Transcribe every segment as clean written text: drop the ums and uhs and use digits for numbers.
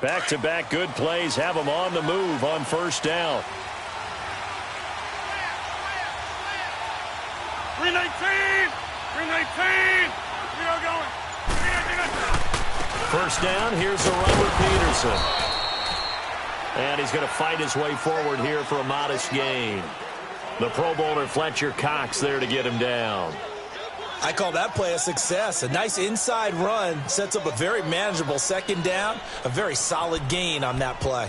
Back-to-back good plays have them on the move on first down. 319! 319! We are going. 319. First down, here's the run with Peterson. And he's going to fight his way forward here for a modest gain. The Pro Bowler Fletcher Cox there to get him down. I call that play a success. A nice inside run sets up a very manageable second down. A very solid gain on that play.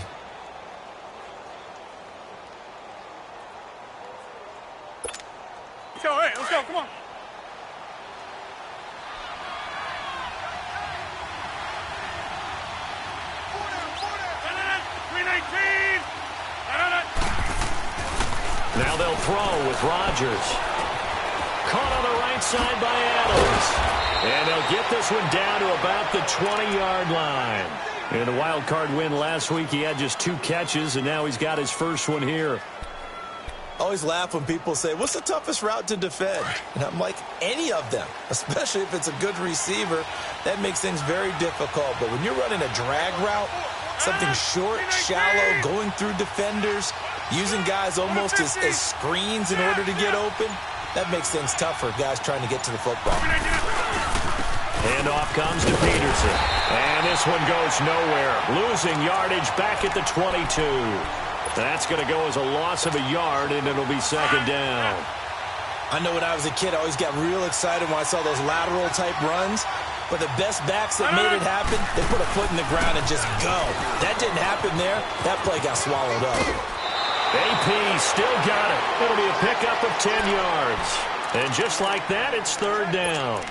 Let's go, hey, let's go, come on. Now they'll throw with Rodgers. Caught on the right side by Adams. And they'll get this one down to about the 20-yard line. In a wild card win last week, he had just 2 catches, and now he's got his first one here. Always laugh when people say, what's the toughest route to defend? And I'm like, any of them, especially if it's a good receiver. That makes things very difficult. But when you're running a drag route, something short, shallow, going through defenders, using guys almost as screens in order to get open, that makes things tough for guys trying to get to the football. Handoff comes to Peterson. And this one goes nowhere. Losing yardage back at the 22. That's going to go as a loss of a yard, and it'll be second down. I know when I was a kid, I always got real excited when I saw those lateral-type runs. But the best backs that made it happen, they put a foot in the ground and just go. That didn't happen there. That play got swallowed up. AP still got it. It'll be a pickup of 10 yards. And just like that, it's third down.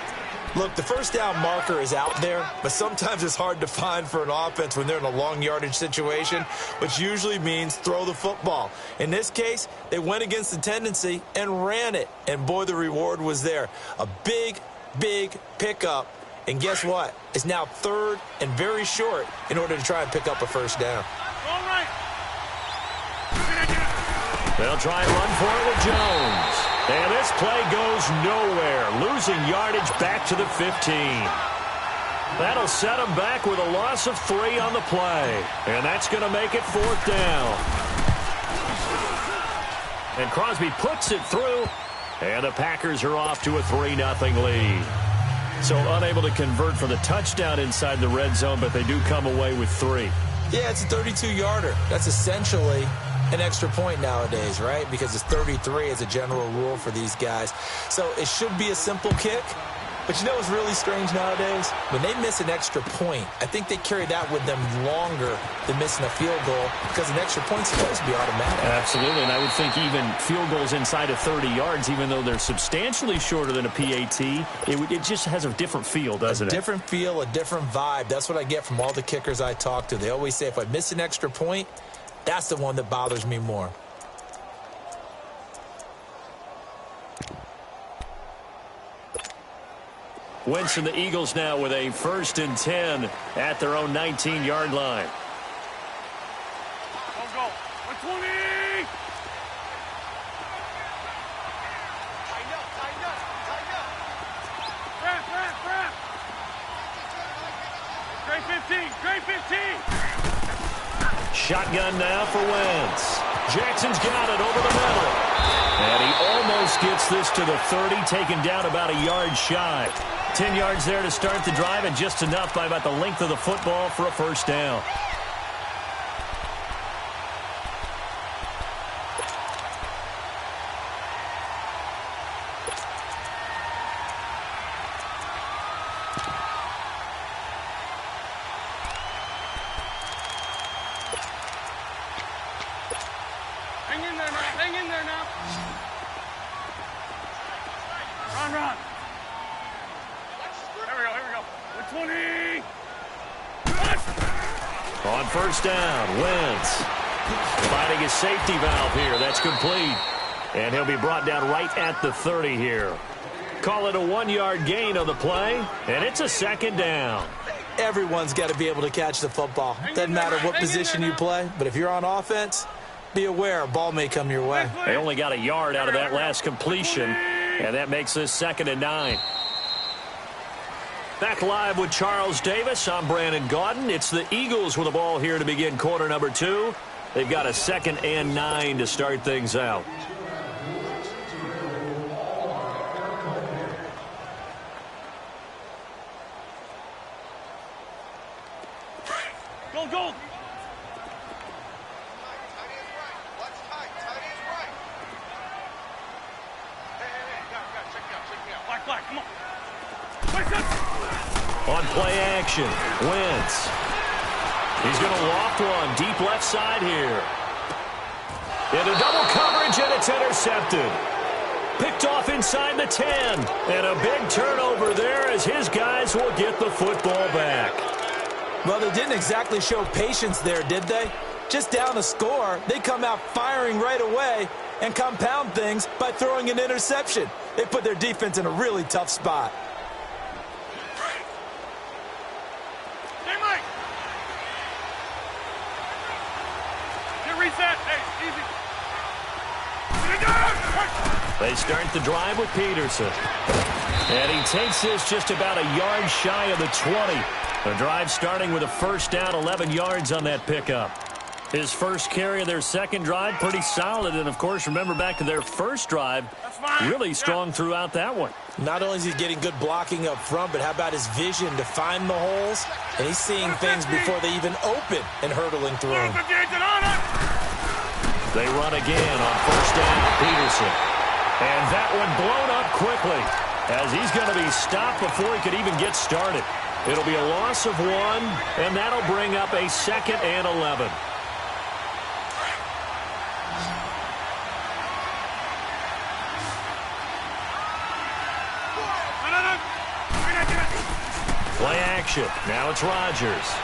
Look, the first down marker is out there, but sometimes it's hard to find for an offense when they're in a long yardage situation, which usually means throw the football. In this case, they went against the tendency and ran it. And boy, the reward was there. A big, big pickup. And guess what? It's now third and very short in order to try and pick up a first down. All right. They'll try and run for it with Jones. And this play goes nowhere. Losing yardage back to the 15. That'll set them back with a loss of 3 on the play. And that's going to make it fourth down. And Crosby puts it through. And the Packers are off to a 3-0 lead. So unable to convert for the touchdown inside the red zone, but they do come away with 3. Yeah, it's a 32-yarder. That's essentially an extra point nowadays, right? Because it's 33 as a general rule for these guys. So it should be a simple kick. But you know what's really strange nowadays? When they miss an extra point, I think they carry that with them longer than missing a field goal because an extra point's supposed to be automatic. Absolutely, and I would think even field goals inside of 30 yards, even though they're substantially shorter than a PAT, it just has a different feel, doesn't it? A different feel, a different vibe. That's what I get from all the kickers I talk to. They always say if I miss an extra point, that's the one that bothers me more. Wentz and the Eagles now with a 1st and 10 at their own 19-yard line. Let's go. 120. Wrap. Great 15. Great 15. Shotgun now for Wentz. Jackson's got it over the middle. And he almost gets this to the 30, taken down about a yard shy. 10 yards there to start the drive, and just enough by about the length of the football for a first down. Hang in there now. Run. Here we go. 120. On first down, Wentz finding his safety valve here. That's complete. And he'll be brought down right at the 30 here. Call it a 1-yard gain on the play, and it's a second down. Everyone's got to be able to catch the football. Doesn't matter what position you play, but if you're on offense, be aware a ball may come your way. They only got a yard out of that last completion, and that makes this 2nd and 9. Back live with Charles Davis. I'm Brandon Gaudin. It's the Eagles with the ball here to begin quarter number 2. They've got a 2nd and 9 to start things out. Go, go. Black, come on. On play action, Wentz. He's going to loft one deep left side here. Into double coverage, and it's intercepted. Picked off inside the 10. And a big turnover there as his guys will get the football back. Well, they didn't exactly show patience there, did they? Just down a score, they come out firing right away and compound things by throwing an interception. They put their defense in a really tough spot. Hey, Mike. Get reset. Hey, easy. They start the drive with Peterson. And he takes this just about a yard shy of the 20. The drive starting with a first down, 11 yards on that pickup. His first carry of their second drive, pretty solid. And, of course, remember back to their first drive, really strong throughout that one. Not only is he getting good blocking up front, but how about his vision to find the holes? And he's seeing things before they even open and hurtling through them. They run again on first down, Peterson. And that one blown up quickly as he's going to be stopped before he could even get started. It'll be a loss of 1, and that'll bring up a 2nd and 11. Play action. Now it's Rodgers.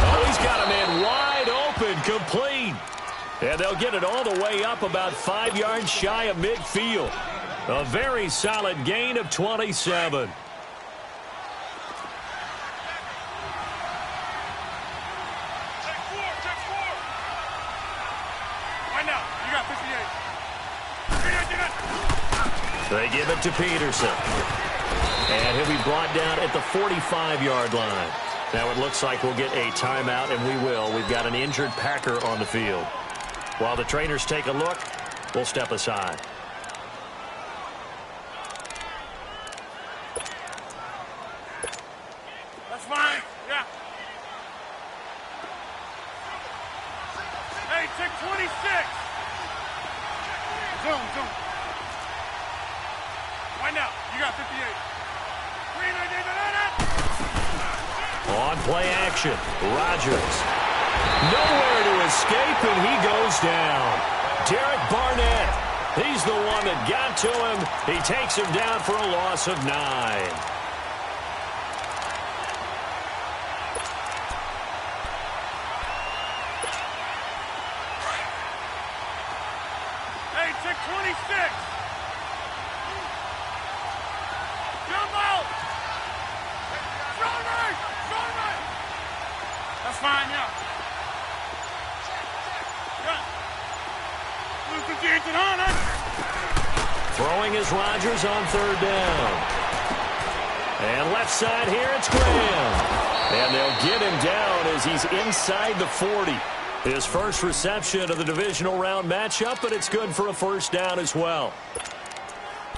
Oh, he's got a man wide open, complete. And they'll get it all the way up about 5 yards shy of midfield. A very solid gain of 27. Right now, you got 58. They give it to Peterson. And he'll be brought down at the 45-yard line. Now it looks like we'll get a timeout, and we will. We've got an injured Packer on the field. While the trainers take a look, we'll step aside. That's fine. Yeah. Hey, check 26. Zoom. Right now, you got 58. On play action, Rodgers. Nowhere to escape, and he goes down. Derek Barnett, he's the one that got to him. He takes him down for a loss of 9. Hey, check 26. Jump out. Strong right. That's fine, yeah. Throwing is Rodgers on third down. And left side here, it's Graham. And they'll get him down as he's inside the 40. His first reception of the divisional round matchup, but it's good for a first down as well.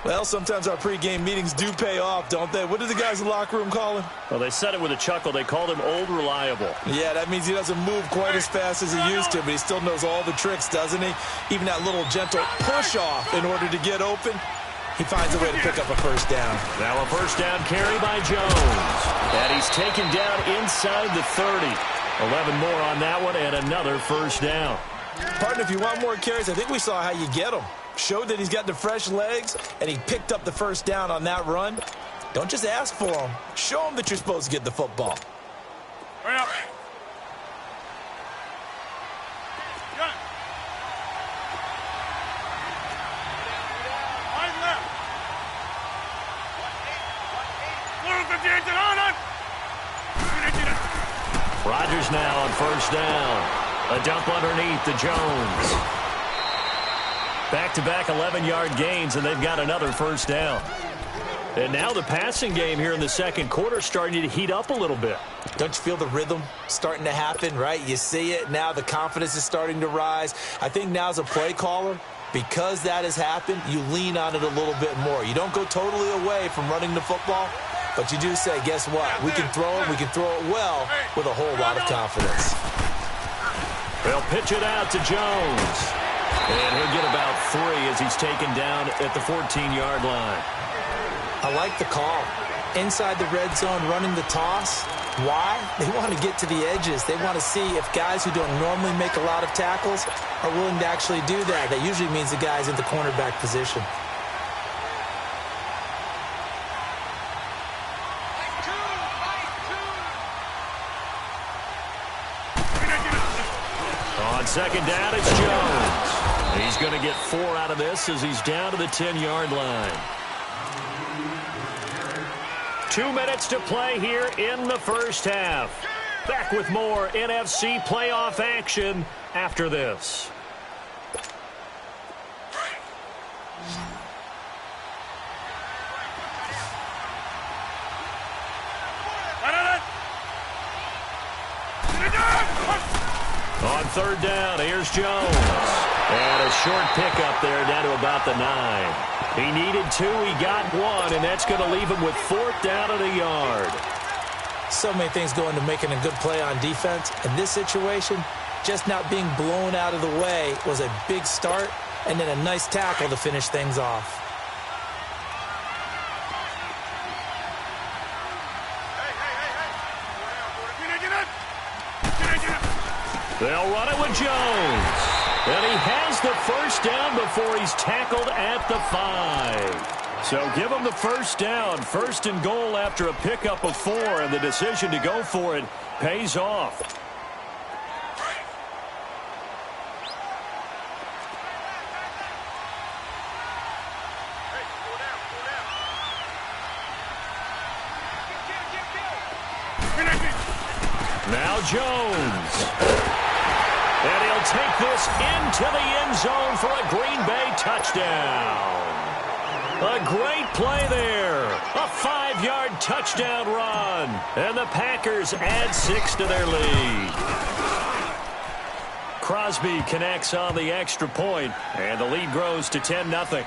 Well, sometimes our pregame meetings do pay off, don't they? What did the guys in the locker room call him? Well, they said it with a chuckle. They called him Old Reliable. Yeah, that means he doesn't move quite as fast as he used to, but he still knows all the tricks, doesn't he? Even that little gentle push-off in order to get open. He finds a way to pick up a first down. Now a first down carry by Jones. And he's taken down inside the 30. 11 more on that one and another first down. Partner, if you want more carries, I think we saw how you get them. Showed that he's got the fresh legs, and he picked up the first down on that run. Don't just ask for him. Show him that you're supposed to get the football. Hurry up. Got it. Wide left. 58 on it. Rodgers now on first down. A dump underneath to Jones. Back-to-back 11-yard gains, and they've got another first down. And now the passing game here in the second quarter starting to heat up a little bit. Don't you feel the rhythm starting to happen, right? You see it now. The confidence is starting to rise. I think now as a play caller, because that has happened, you lean on it a little bit more. You don't go totally away from running the football, but you do say, guess what? We can throw it. We can throw it well with a whole lot of confidence. They'll pitch it out to Jones. And he'll get about 3 as he's taken down at the 14-yard line. I like the call. Inside the red zone, running the toss. Why? They want to get to the edges. They want to see if guys who don't normally make a lot of tackles are willing to actually do that. That usually means the guy's in the cornerback position. On second down, it's Jones. He's going to get 4 out of this as he's down to the 10-yard line. 2 minutes to play here in the first half. Back with more NFC playoff action after this. On third down, here's Jones. And a short pickup there down to about the 9. He needed 2, he got 1, and that's going to leave him with 4th down at a yard. So many things go into making a good play on defense. In this situation, just not being blown out of the way was a big start, and then a nice tackle to finish things off. They'll run it with Jones. And he has the first down before he's tackled at the 5. So give him the first down. First and goal after a pickup of 4, and the decision to go for it pays off. Now Jones. And he'll take this into the end zone for a Green Bay touchdown. A great play there. A 5-yard touchdown run. And the Packers add 6 to their lead. Crosby connects on the extra point, and the lead grows to 10-0.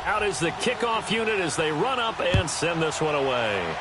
Out is the kickoff unit as they run up and send this one away.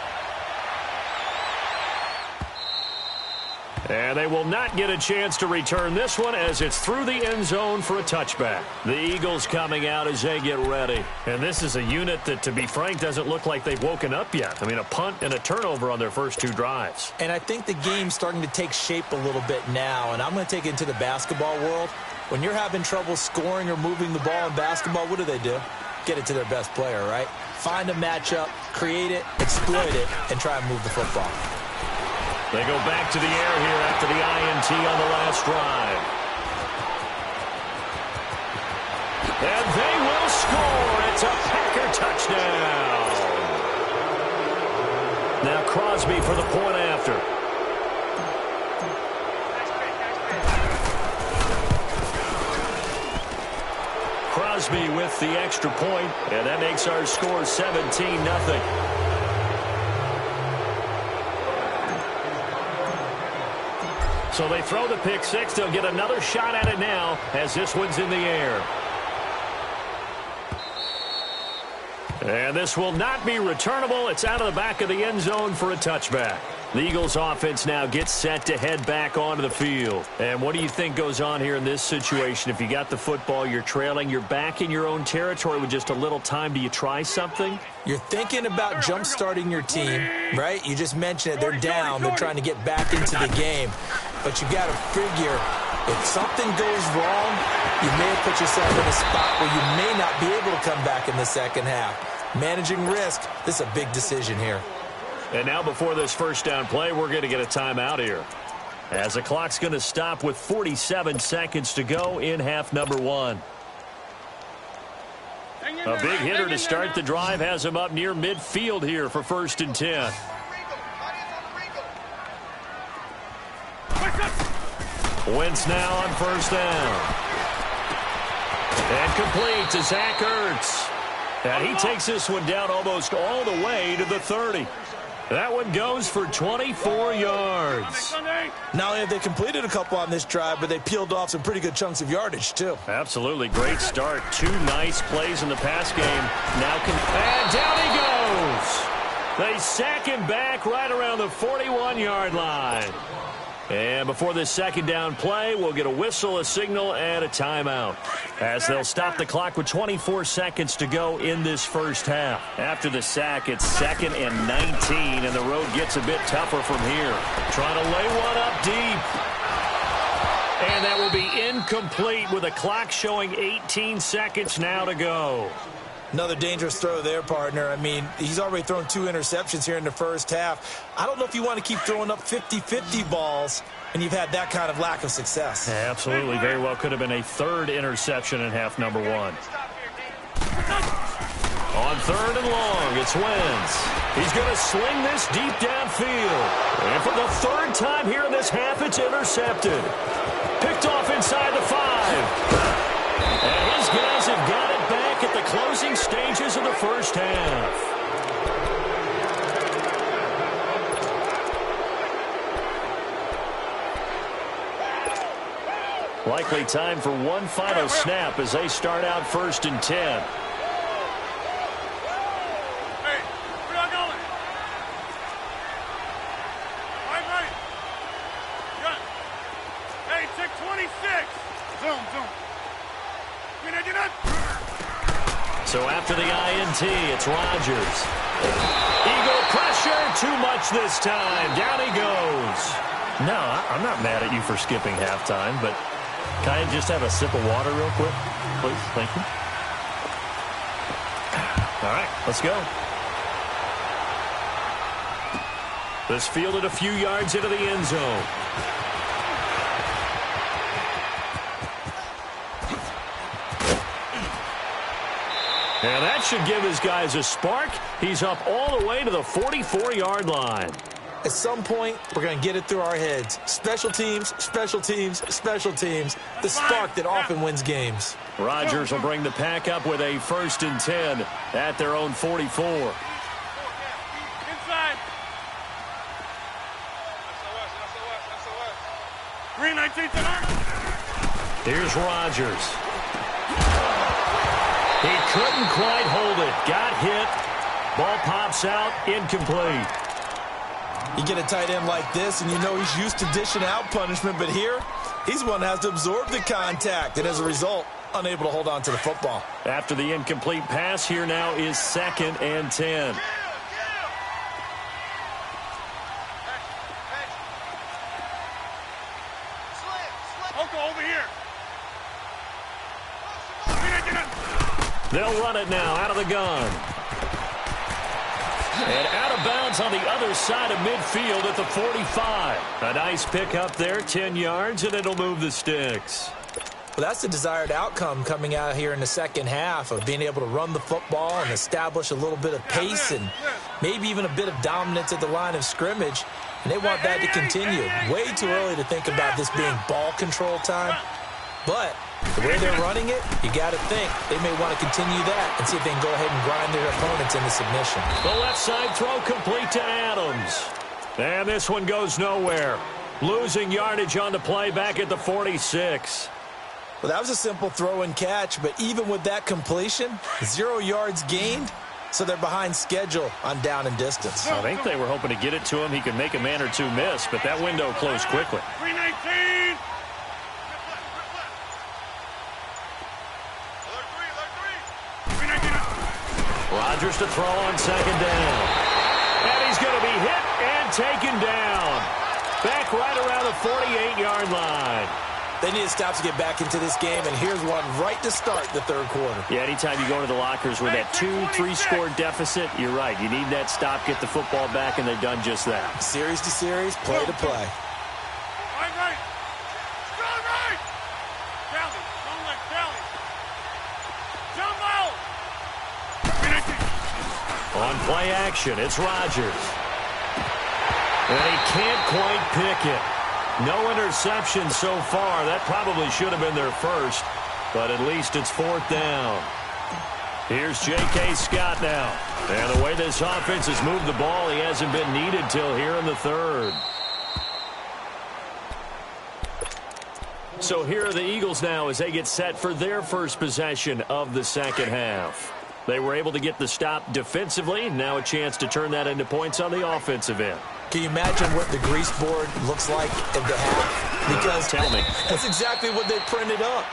And they will not get a chance to return this one as it's through the end zone for a touchback. The Eagles coming out as they get ready. And this is a unit that, to be frank, doesn't look like they've woken up yet. I mean, a punt and a turnover on their first 2 drives. And I think the game's starting to take shape a little bit now. And I'm going to take it into the basketball world. When you're having trouble scoring or moving the ball in basketball, what do? Get it to their best player, right? Find a matchup, create it, exploit it, and try and move the football. They go back to the air here after the INT on the last drive. And they will score. It's a Packer touchdown. Now Crosby for the point after. Crosby with the extra point, and that makes our score 17-0. So they throw the pick 6. They'll get another shot at it now as this one's in the air. And this will not be returnable. It's out of the back of the end zone for a touchback. The Eagles offense now gets set to head back onto the field. And what do you think goes on here in this situation? If you got the football, you're trailing, you're back in your own territory with just a little time. Do you try something? You're thinking about jump-starting your team, right? You just mentioned it. They're down. They're trying to get back into the game. But you got to figure, if something goes wrong, you may have put yourself in a spot where you may not be able to come back in the second half. Managing risk, this is a big decision here. And now before this first down play, we're going to get a timeout here, as the clock's going to stop with 47 seconds to go in half number 1. A big hitter to start the drive has him up near midfield here for 1st and 10. Wentz now on 1st down. And complete to Zach Ertz. And he takes this one down almost all the way to the 30. That one goes for 24 yards. Not only have they completed a couple on this drive, but they peeled off some pretty good chunks of yardage, too. Absolutely. Great start. 2 nice plays in the pass game. Now and down he goes. They sack him back right around the 41-yard line. And before this 2nd down play, we'll get a whistle, a signal, and a timeout, as they'll stop the clock with 24 seconds to go in this 1st half. After the sack, it's 2nd and 19, and the road gets a bit tougher from here. Trying to lay one up deep. And that will be incomplete with a clock showing 18 seconds now to go. Another dangerous throw there, partner. I mean, he's already thrown 2 interceptions here in the 1st half. I don't know if you want to keep throwing up 50-50 balls and you've had that kind of lack of success. Yeah, absolutely. Very well could have been a 3rd interception in half number 1. On 3rd and long, it's Wentz. He's going to sling this deep downfield. And for the 3rd time here in this half, it's intercepted. Picked off inside the 5. And his guys have got it back at the closing stages of the 1st half. Likely time for one final snap as they start out 1st and 10. So after the INT, it's Rodgers. Eagle pressure, too much this time. Down he goes. No, I'm not mad at you for skipping halftime, but can I just have a sip of water real quick? Please, thank you. All right, let's go. This fielded a few yards into the end zone. And that should give his guys a spark. He's up all the way to the 44-yard line. At some point, we're going to get it through our heads. Special teams, special teams, special teams. The spark that often wins games. Rodgers will bring the pack up with a 1st and 10 at their own 44. Inside. Green 19 tonight. Here's Rodgers. He couldn't quite hold it. Got hit. Ball pops out. Incomplete. You get a tight end like this, and you know he's used to dishing out punishment, but here, he's the one that has to absorb the contact, and as a result, unable to hold on to the football. After the incomplete pass, here now is 2nd and 10. Over here. They'll run it now out of the gun. And out of bounds on the other side of midfield at the 45. A nice pick up there, 10 yards, and it'll move the sticks. Well, that's the desired outcome coming out here in the 2nd half of being able to run the football and establish a little bit of pace and maybe even a bit of dominance at the line of scrimmage. And they want that to continue. Way too early to think about this being ball control time. But the way they're running it, you got to think they may want to continue that and see if they can go ahead and grind their opponents into submission. The left side throw complete to Adams. And this one goes nowhere. Losing yardage on the play back at the 46. Well, that was a simple throw and catch, but even with that completion, 0 yards gained, so they're behind schedule on down and distance. I think they were hoping to get it to him. He could make a man or two miss, but that window closed quickly. 319. Rodgers to throw on 2nd down. And he's going to be hit and taken down. Back right around the 48-yard line. They need a stop to get back into this game, and here's one right to start the 3rd quarter. Yeah, anytime you go to the lockers with that 2-3-score deficit, you're right. You need that stop, get the football back, and they've done just that. Series to series, play to play. Right. Strong right. Tally. Don't let Tally. Jump out. On play action, it's Rodgers. And he can't quite pick it. No interception so far. That probably should have been their first, but at least it's 4th down. Here's J.K. Scott now. And the way this offense has moved the ball, he hasn't been needed till here in the 3rd. So here are the Eagles now as they get set for their first possession of the second half. They were able to get the stop defensively. Now a chance to turn that into points on the offensive end. Can you imagine what the grease board looks like at the half? Because tell me. That's exactly what they printed up.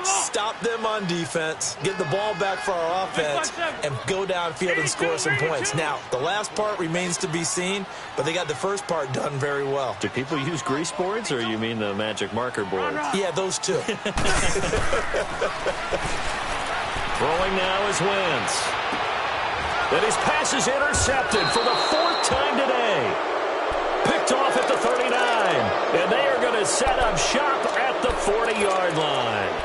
Stop them on defense, get the ball back for our offense, and go downfield and score some points. Now, the last part remains to be seen, but they got the first part done very well. Do people use grease boards, or you mean the magic marker board? Yeah, those two. Throwing now is Wentz. And his pass is intercepted for the 4th time today. Picked off at the 39. And they are going to set up shop at the 40-yard line.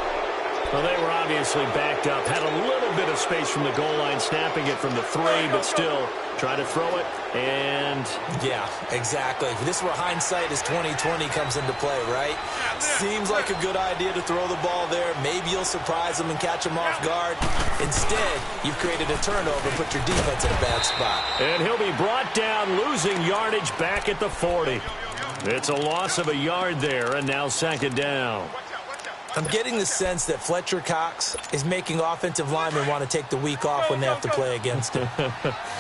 Well, they were obviously backed up. Had a little bit of space from the goal line, snapping it from the 3, but still try to throw it. And yeah, exactly. This is where hindsight is 20/20 comes into play, right? Seems like a good idea to throw the ball there. Maybe you'll surprise them and catch them off guard. Instead, you've created a turnover and put your defense in a bad spot. And he'll be brought down, losing yardage back at the 40. It's a loss of a yard there, and now 2nd down. I'm getting the sense that Fletcher Cox is making offensive linemen want to take the week off when they have to play against him.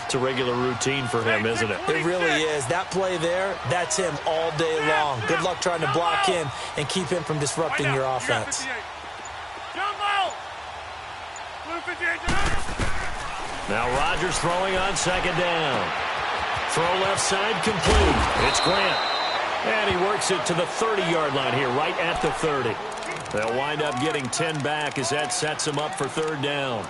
It's a regular routine for him, isn't it? It really is. That play there, that's him all day long. Good luck trying to block him and keep him from disrupting your offense. Now Rodgers throwing on 2nd down. Throw left side complete. It's Grant. And he works it to the 30-yard line here, right at the 30. They'll wind up getting 10 back as that sets them up for 3rd down.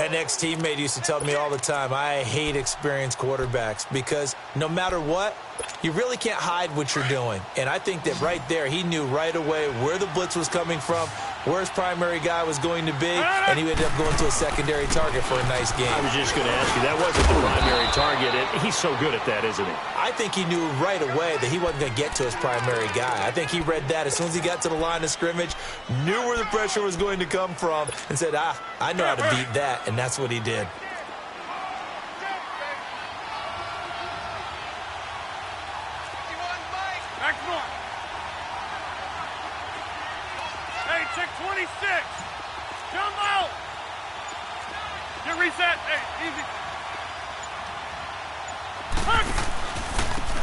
An ex-teammate used to tell me all the time, I hate experienced quarterbacks because no matter what, you really can't hide what you're doing. And I think that right there, he knew right away where the blitz was coming from, where his primary guy was going to be, and he ended up going to a secondary target for a nice game. I was just going to ask you, that wasn't the primary target, and he's so good at that, isn't he? I think he knew right away that he wasn't going to get to his primary guy. I think he read that as soon as he got to the line of scrimmage, knew where the pressure was going to come from, and said, I know how to beat that, and that's what he did. Hey, check 26. Jumbo. Get reset. Hey, easy.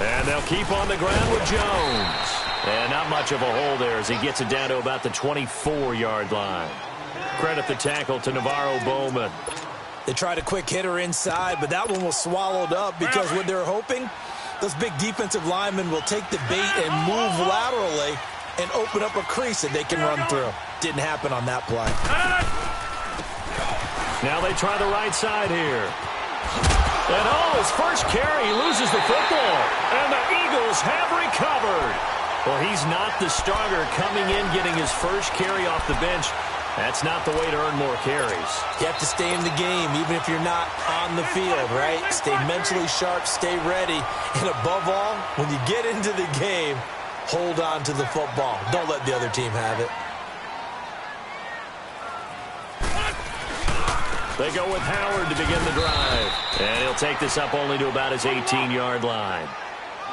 And they'll keep on the ground with Jones. And not much of a hole there as he gets it down to about the 24-yard line. Credit the tackle to Navarro Bowman. They tried a quick hitter inside, but that one was swallowed up because what they're hoping, those big defensive linemen will take the bait and move laterally and open up a crease that they can run through. Didn't happen on that play. Now they try the right side here. And his first carry, he loses the football. And the Eagles have recovered. Well, he's not the starter coming in, getting his first carry off the bench. That's not the way to earn more carries. You have to stay in the game, even if you're not on the field, right? Stay mentally sharp, stay ready. And above all, when you get into the game, hold on to the football. Don't let the other team have it. They go with Howard to begin the drive. And he'll take this up only to about his 18-yard line.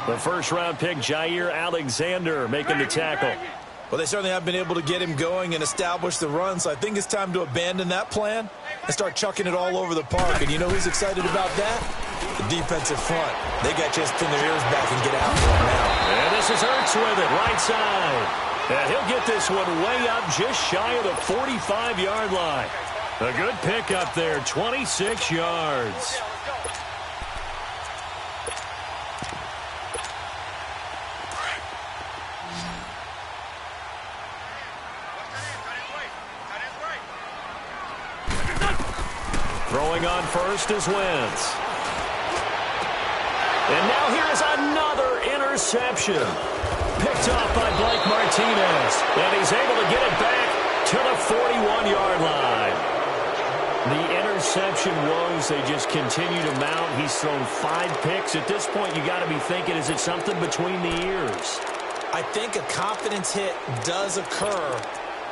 The first-round pick, Jair Alexander, making the tackle. Well, they certainly haven't been able to get him going and establish the run, so I think it's time to abandon that plan and start chucking it all over the park. And you know who's excited about that? The defensive front. They got just pin their ears back and get after him now. And this is Ertz with it, right side. And he'll get this one way up just shy of the 45-yard line. A good pickup there, 26 yards. Throwing on first is Wentz. And now here's another interception. Picked off by Blake Martinez. And he's able to get it back to the 41-yard line. The interception woes, they just continue to mount. He's thrown 5 picks. At this point, you got to be thinking, is it something between the ears? I think a confidence hit does occur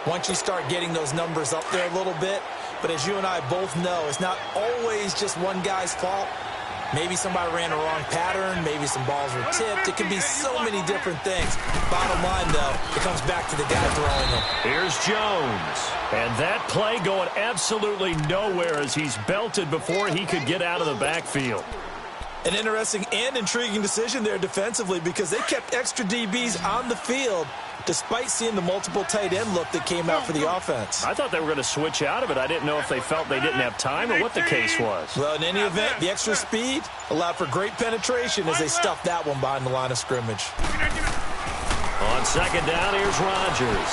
once you start getting those numbers up there a little bit. But as you and I both know, it's not always just one guy's fault. Maybe somebody ran a wrong pattern. Maybe some balls were tipped. It can be so many different things. Bottom line, though, it comes back to the guy throwing them. Here's Jones. And that play going absolutely nowhere as he's belted before he could get out of the backfield. An interesting and intriguing decision there defensively because they kept extra DBs on the field despite seeing the multiple tight end look that came out for the offense. I thought they were going to switch out of it. I didn't know if they felt they didn't have time or what the case was. Well, in any event, the extra speed allowed for great penetration as they stuffed that one behind the line of scrimmage. On second down, here's Rodgers.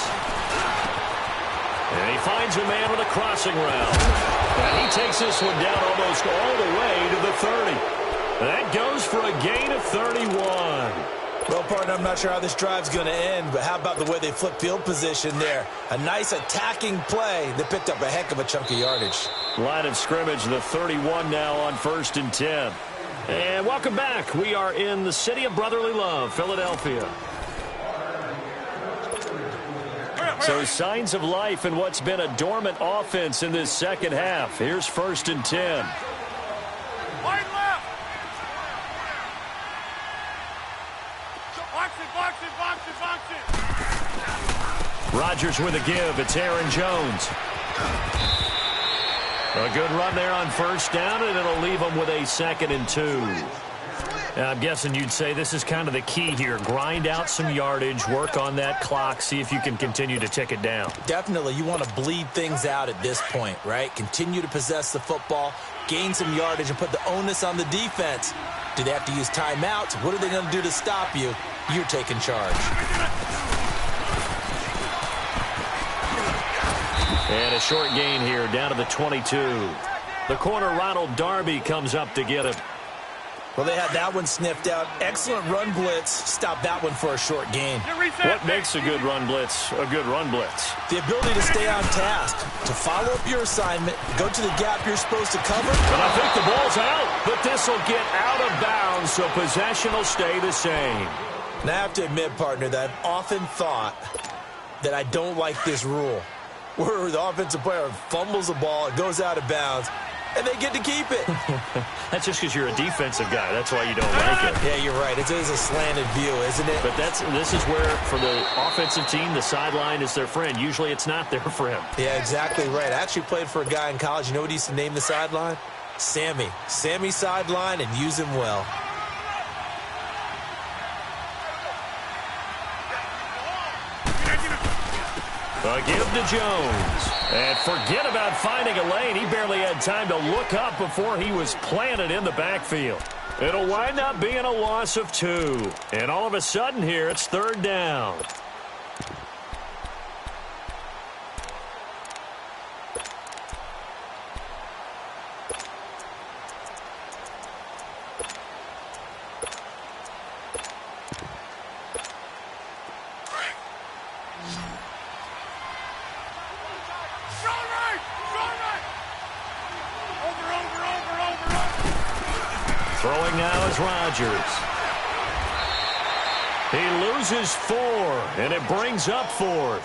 And he finds a man with a crossing route. And he takes this one down almost all the way to the 30. That goes for a gain of 31. Well, partner, I'm not sure how this drive's going to end, but how about the way they flip field position there? A nice attacking play that picked up a heck of a chunk of yardage. Line of scrimmage, the 31 now on 1st and 10. And welcome back. We are in the city of brotherly love, Philadelphia. So signs of life in what's been a dormant offense in this second half. Here's 1st and 10. Rodgers with a give. It's Aaron Jones. A good run there on 1st down, and it'll leave them with a 2nd and 2. I'm guessing you'd say this is kind of the key here. Grind out some yardage, work on that clock, see if you can continue to tick it down. Definitely. You want to bleed things out at this point, right? Continue to possess the football, gain some yardage, and put the onus on the defense. Do they have to use timeouts? What are they going to do to stop you? You're taking charge. And a short gain here down to the 22. The corner, Ronald Darby, comes up to get him. Well, they had that one sniffed out. Excellent run blitz. Stop that one for a short gain. What makes a good run blitz a good run blitz? The ability to stay on task, to follow up your assignment, go to the gap you're supposed to cover. And I think the ball's out, but this will get out of bounds, so possession will stay the same. And I have to admit, partner, that I've often thought that I don't like this rule, where the offensive player fumbles the ball, it goes out of bounds, and they get to keep it. That's just because you're a defensive guy. That's why you don't like it. Yeah, you're right. It is a slanted view, isn't it? But this is where, for the offensive team, the sideline is their friend. Usually it's not there for him. Yeah, exactly right. I actually played for a guy in college. You know what he used to name the sideline? Sammy. Sammy sideline, and use him well. A give to Jones. And forget about finding a lane. He barely had time to look up before he was planted in the backfield. It'll wind up being a loss of 2. And all of a sudden here, it's 3rd down. Throwing now is Rodgers. He loses 4, and it brings up 4th.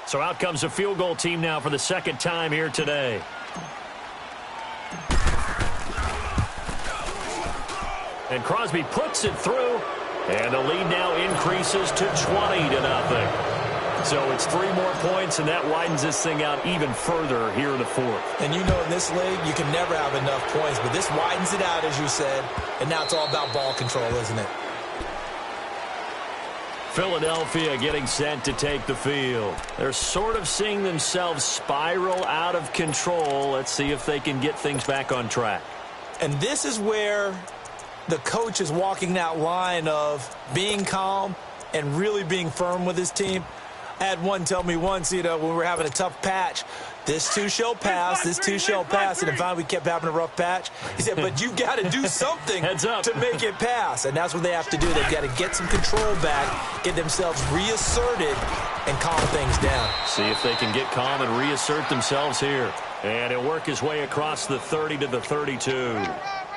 So out comes a field goal team now for the 2nd time here today. And Crosby puts it through, and the lead now increases to 20-0. So it's 3 more points, and that widens this thing out even further here in the 4th. And you know in this league, you can never have enough points, but this widens it out, as you said, and now it's all about ball control, isn't it? Philadelphia getting set to take the field. They're sort of seeing themselves spiral out of control. Let's see if they can get things back on track. And this is where the coach is walking that line of being calm and really being firm with his team. I had one tell me once, when we were having a tough patch, this too shall pass, this too shall pass. And then finally we kept having a rough patch. He said, but you got to do something to make it pass. And that's what they have to do. They've got to get some control back, get themselves reasserted, and calm things down. See if they can get calm and reassert themselves here. And he'll work his way across the 30 to the 32.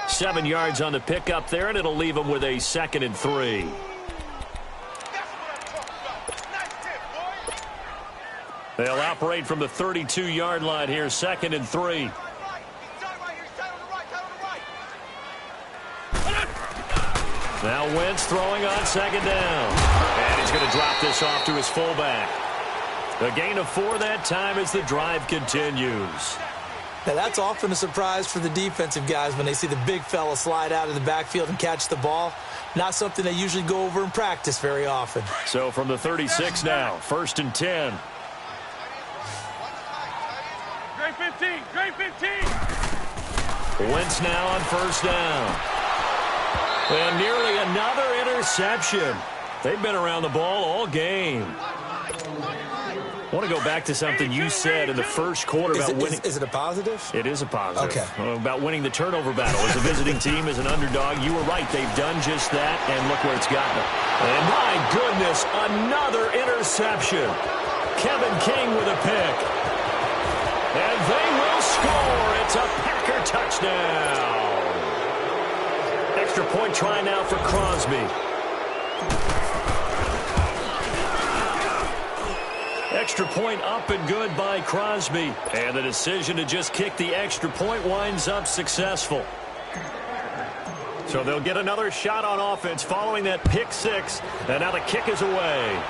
7 yards on the pickup there, and it'll leave him with a 2nd and 3. They'll operate from the 32-yard line here, 2nd and 3. Now Wentz throwing on 2nd down. And he's going to drop this off to his fullback. A gain of 4 that time as the drive continues. Now, that's often a surprise for the defensive guys when they see the big fella slide out of the backfield and catch the ball. Not something they usually go over in practice very often. So from the 36 now, 1st and 10. Great 15, great 15. Wentz now on 1st down. And nearly another interception. They've been around the ball all game. I want to go back to something you said in the first quarter about winning. Is it a positive? It is a positive. Okay. About winning the turnover battle. As a visiting team, as an underdog, you were right. They've done just that, and look where it's gotten them. And my goodness, another interception. Kevin King with a pick. And they will score. It's a Packer touchdown. Extra point try now for Crosby. Extra point up and good by Crosby. And the decision to just kick the extra point winds up successful. So they'll get another shot on offense following that pick 6. And now the kick is away.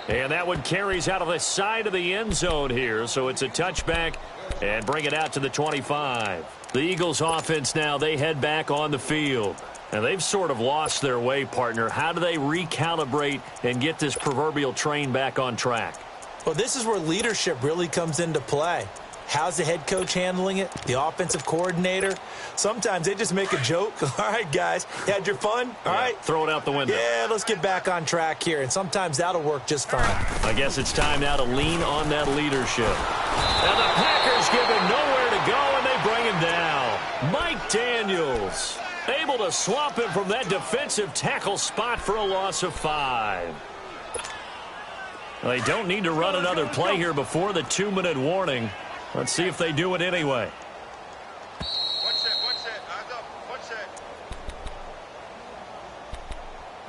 And that one carries out of the side of the end zone here. So it's a touchback and bring it out to the 25. The Eagles offense now, they head back on the field. And they've sort of lost their way, partner. How do they recalibrate and get this proverbial train back on track? Well, this is where leadership really comes into play. How's the head coach handling it? The offensive coordinator? Sometimes they just make a joke. All right, guys, you had your fun? All right. Throw it out the window. Yeah, let's get back on track here. And sometimes that'll work just fine. I guess it's time now to lean on that leadership. And the Packers give him nowhere to go, and they bring him down. Mike Daniels able to swamp him from that defensive tackle spot for a loss of 5. They don't need to run another play here before the 2-minute warning. Let's see if they do it anyway.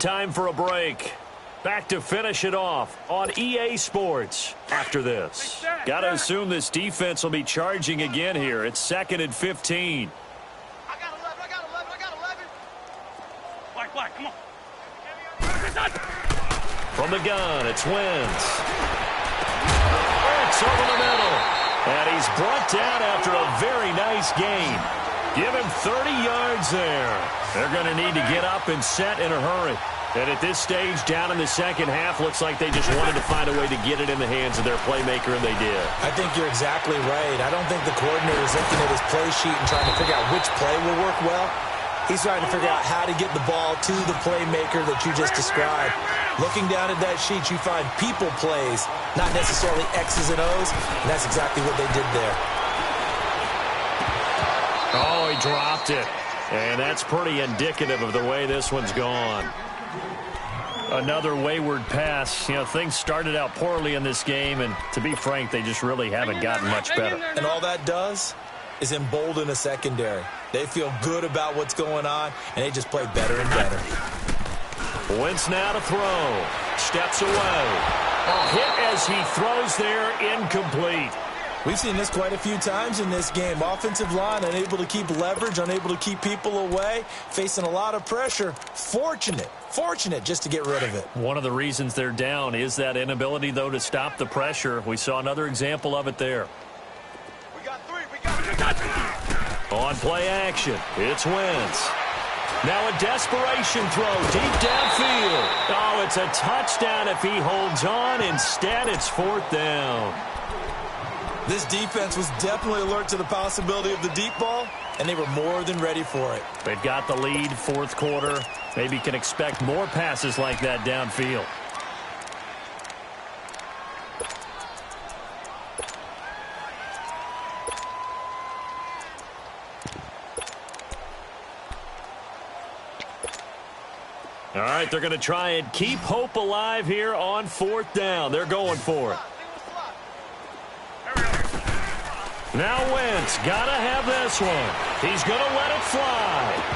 Time for a break. Back to finish it off on EA Sports after this. Got to assume this defense will be charging again here. It's 2nd and 15. I got 11. Black, come on. From the gun, it's Wentz. It's over the middle. And he's brought down after a very nice gain. Give him 30 yards there. They're going to need to get up and set in a hurry. And at this stage, down in the second half, looks like they just wanted to find a way to get it in the hands of their playmaker, and they did. I think you're exactly right. I don't think the coordinator is looking at his play sheet and trying to figure out which play will work well. He's trying to figure out how to get the ball to the playmaker that you just described. Looking down at that sheet, you find people plays, not necessarily X's and O's, and that's exactly what they did there. Oh, he dropped it. And that's pretty indicative of the way this one's gone. Another wayward pass. Things started out poorly in this game, and to be frank, they just really haven't gotten much better. And all that does is embolden a secondary. They feel good about what's going on, and they just play better and better. Wentz now to throw. Steps away. A hit as he throws there, incomplete. We've seen this quite a few times in this game. Offensive line unable to keep leverage, unable to keep people away, facing a lot of pressure. Fortunate just to get rid of it. One of the reasons they're down is that inability, though, to stop the pressure. We saw another example of it there. We got 3. On play action, it's Wentz. Now a desperation throw deep downfield. Oh, it's a touchdown if he holds on. Instead, it's 4th down. This defense was definitely alert to the possibility of the deep ball, and they were more than ready for it. They've got the lead, 4th quarter. Maybe can expect more passes like that downfield. All right, they're going to try and keep hope alive here on 4th down. They're going for it. Now Wentz, got to have this one. He's going to let it fly.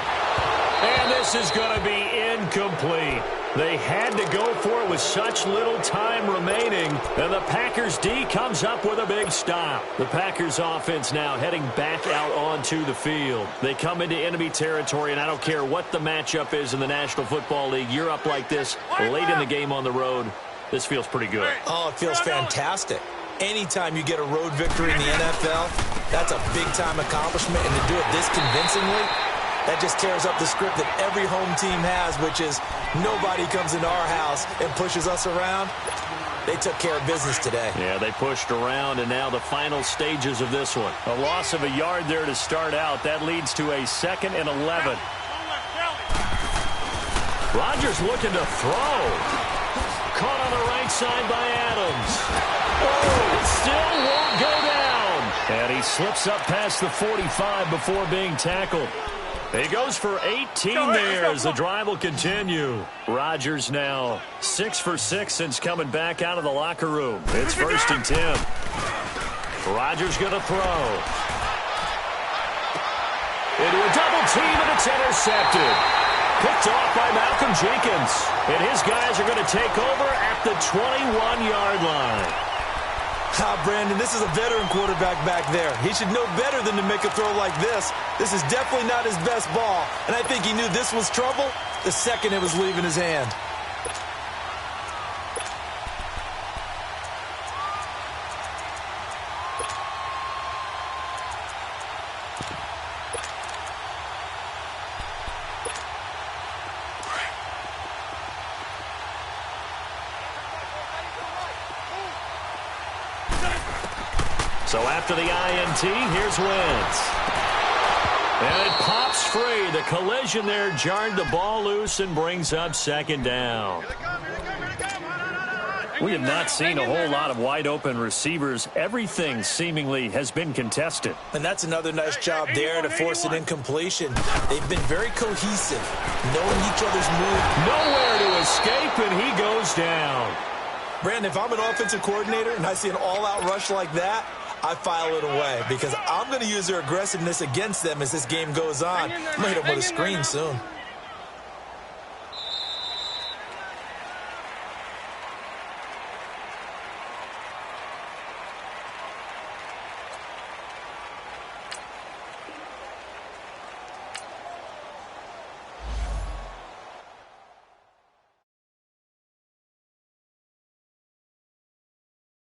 And this is going to be incomplete. They had to go for it with such little time remaining, and the Packers D comes up with a big stop. The Packers offense now heading back out onto the field. They come into enemy territory, and I don't care what the matchup is in the National Football League. You're up like this late in the game on the road. This feels pretty good. Oh, it feels fantastic. Anytime you get a road victory in the NFL, that's a big-time accomplishment, and to do it this convincingly, that just tears up the script that every home team has, which is nobody comes into our house and pushes us around. They took care of business today. Yeah, they pushed around, and now the final stages of this one. A loss of a yard there to start out. That leads to a 2nd and 11. Rodgers looking to throw. Caught on the right side by Adams. Oh, it still won't go down. And he slips up past the 45 before being tackled. He goes for 18 there as the drive will continue. Rodgers now 6 for 6 since coming back out of the locker room. It's 1st and 10. Rodgers going to throw. Into a double team, and it's intercepted. Picked off by Malcolm Jenkins. And his guys are going to take over at the 21-yard line. Brandon, this is a veteran quarterback back there. He should know better than to make a throw like this. This is definitely not his best ball, and I think he knew this was trouble the second it was leaving his hand. So after the INT, here's Wentz. And it pops free. The collision there jarred the ball loose and brings up 2nd down. We have not seen a whole lot of wide-open receivers. Everything seemingly has been contested. And that's another nice job there to force an incompletion. They've been very cohesive, knowing each other's move. Nowhere to escape, and he goes down. Brandon, if I'm an offensive coordinator and I see an all-out rush like that, I file it away because I'm going to use their aggressiveness against them as this game goes on. I'm going to hit them with a screen soon.